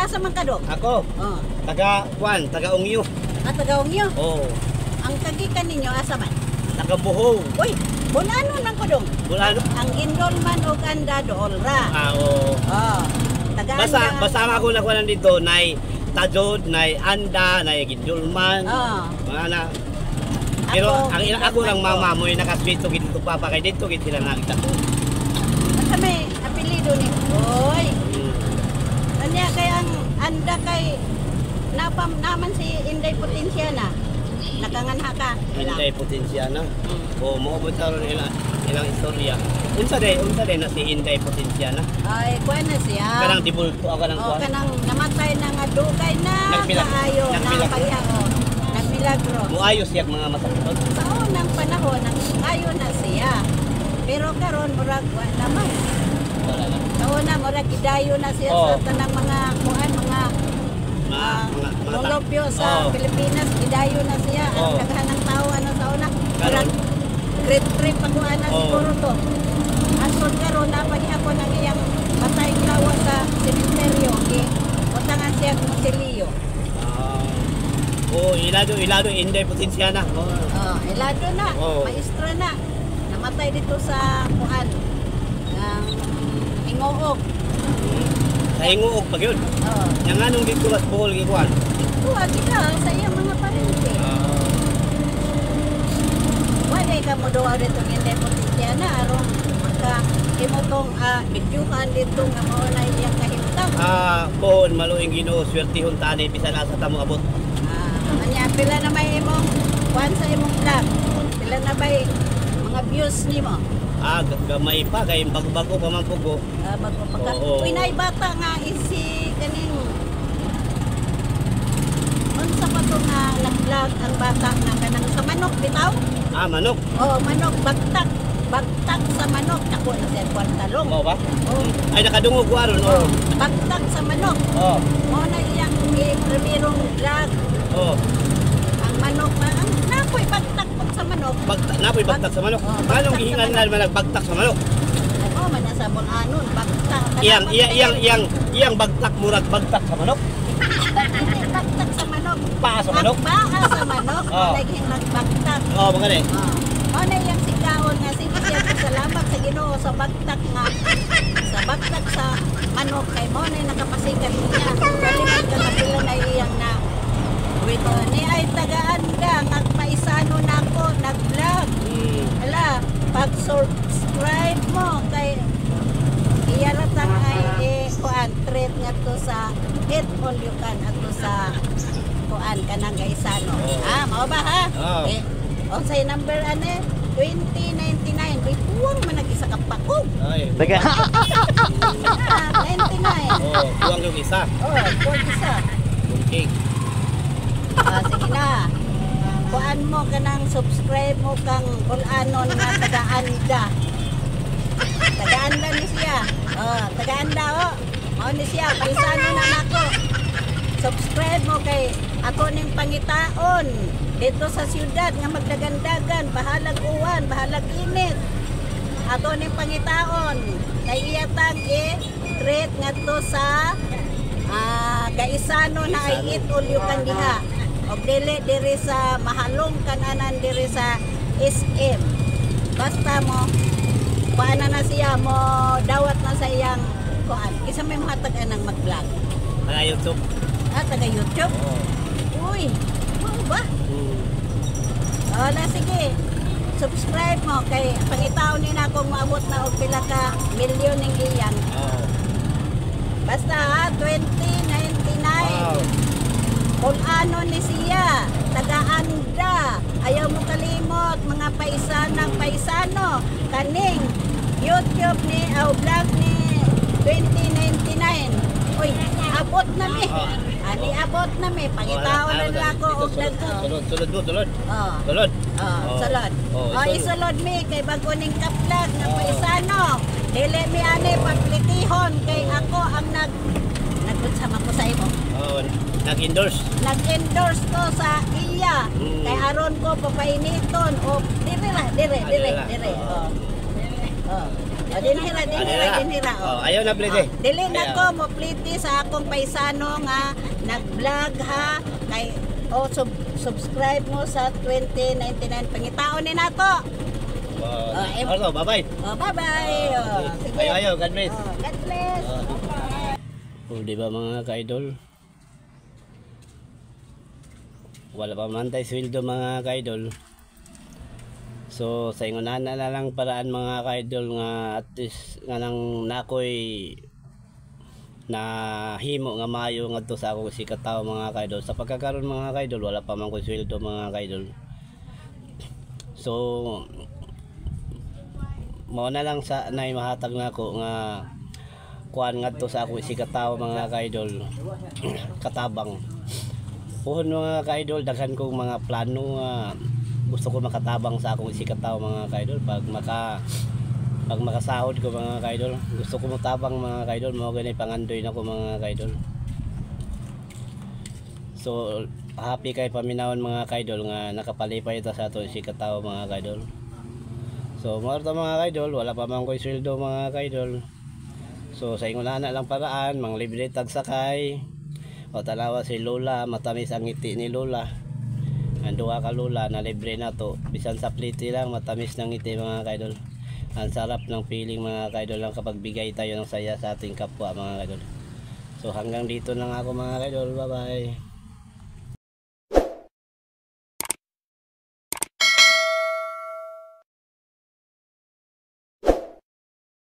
asa man ka dong? Ako, Oh. taga Juan, taga Ungyo. Taga Ungyo. Oh, Ang kagikan ninyo asa man? taga Buhong. Uy, bulano nang ko dong. Bulano. Ang indolman o anda dool ra. Oo. Oh. Taga Basta ako nakuha nandito, nay Tajod, nay Anda, nay Gindulman. Oh. Mga na. Pero Ako, ako lang mama mo yung nakaswito dito papa kay dito gid sila nakita. Asa may apelido ni? Oy. Kanya kay ang anda kay naman si Inday Potensiana. Nakanganha ka. Inday Potensiya na. O moobot karon ilang istorya. Unsa day na si Inday Potensiya na. Ay, kuha na siya. Kanang dibulto ako ng Oh, kuha. kanang namatay ng adugay na kaayo na pagyaw. Nagmilagro. Muayos yak mga masakit. Sa unang panahon, ayo na siya. Pero karon murag wa naman. Wala lang. Sa una murag gidayo na siya sa tanang mga kuan mga lolopyo sa Pilipinas, gidayo na siya. Ang daghan ng tao ano sa una. Murag great trip ang kuan na siguro to. Asod karon na paghapon ang iyang patay lawa sa sementeryo. Utangan siya ng silyo. Oh, ilado Inday Potensiya na. Oh, elado na, maestra na. Namatay dito sa kuan. Ang Ingoog. Sa Ingoog pag yun. Oh. Yang anong dito mas buhol gikuan. Kuha sila sa iyang mga parente. Wala ka mo daw dito Inday Potensiya na aron maka imotong bidyuhan dito nga mao na iyang kahimtang. Pohon maluing Ginoo swertihon tani bisan asa ta mo abot. Anya pila na may imong kuan sa imong vlog? Pila na ba mga views nimo? Gamay pa kay bago-bago pa man pugo. Bago pa ka. Uy, nay bata nga isi kaning unsa pa to nga nag-vlog ang bata nga kanang sa manok bitaw? Manok. Oh, manok bagtak. Bagtak sa manok ako na siya kwartalong. Mao ba? Oh. Ay nakadungog ko aron. Oh. Bagtak sa manok. Oh. Mo na iyang primerong vlog. Oh. Ang manok na ang nakoy bagtak po sa manok. Napoy bagtak sa manok. Anong gihingan na man nagbagtak sa manok? Ano man sa anon bagtak. Iyang bagtak murag bagtak sa manok. Bagtak sa manok. Paa sa manok. Paa sa manok. Lagi nagbagtak. Oh, mga Ano yung sigaon nga sige siya salamat sa Ginoo sa bagtak nga. Sa bagtak sa manok kay mo na nakapasikat niya. Kaliman ka na pila na iyang na wito ni ay taga-anda nagpaisano na ako nag-vlog. Hala, pag-subscribe mo kay iyaratang ay kuan treat nga to sa hit all you can ato sa kuan kanang gaisano. Mao ba ha? O say number ane 2099 bituang man nag-isa ka pakog. Ay. 99. Buwang yung isa. Buwang isa. Okay. Sige na. Kuan mo kanang subscribe mo kang bulanon nga taga-anda. Taga-anda ni siya. Taga-anda mao ni siya paisano na nako. Subscribe mo kay ako ning pangitaon dito sa siyudad nga magdagandagan, bahalag uwan, bahalag init. Ato ning pangitaon kay iyatang treat ngadto sa gaisano na ay it all you can diha. Og diri sa mahalong kananan diri sa SM. Basta mo paana na siya mo dawat na sa iyang kuan. Isa may matag anang mag-vlog. Taga YouTube. Taga YouTube? Uy, ano ba? Wala, sige. Subscribe mo kay pangitaon ni na kung maabot na og pila ka milyon ning iyang. Basta 2099. Kung ano ni siya, taga-anda. Ayaw mo kalimot mga paisano kaning YouTube ni vlog ni 2099. Uy, abot na mi. Ani abot na mi. Pangitaon na nila ko og dagko. Sulod. Sulod. Sulod. Isulod mi kay bago ning kaplag na paisano. Dili mi ani paglitihon kay ako ang nagutsama ko sa imo. Nag-endorse. Nag-endorse ko sa iya. Kay aron ko papainiton o dire. O, dinhira. Oh, ayaw na plite. Dili na ko mo pliti sa akong paisano nga nag-vlog ha. Kay subscribe mo sa 2099 pangitaon ni nato. Also, bye-bye. Bye-bye. Sige. Ayaw, God bless. God bless. Di ba mga ka-idol? Wala pa man tayo sweldo mga ka-idol. So sa ingunahan na lang paraan mga ka-idol nga at least nga nang nakoy na himo nga maayo nga to sa akong sikataw mga ka-idol. Sa pagkakaroon mga ka-idol wala pa man ko sweldo mga ka-idol. So mao na lang sa nay mahatag nako nga kuan ngadto sa akong sikataw mga ka-idol. Katabang puhon mga ka-idol, daghan kong mga plano nga gusto ko makatabang sa akong sikataw mga ka-idol. Pag makasahod ko mga ka-idol, gusto ko matabang mga ka-idol, mao ganay pangandoy nako mga ka-idol. So happy kay paminawon mga ka-idol nga nakapalipay ito sa ato sikataw mga ka-idol. So mao ta mga ka-idol, wala pa man koy sweldo mga ka-idol. So sa ingon na lang paraan, mang libre tag sakay. O tanawa si Lola, matamis ang ngiti ni Lola. Ang duha ka Lola na libre na to. Bisan sa pliti lang, matamis ng ngiti mga ka-idol. Ang sarap ng feeling mga ka-idol lang kapag bigay tayo ng saya sa ating kapwa mga ka-idol. So hanggang dito lang ako mga ka-idol. Bye bye.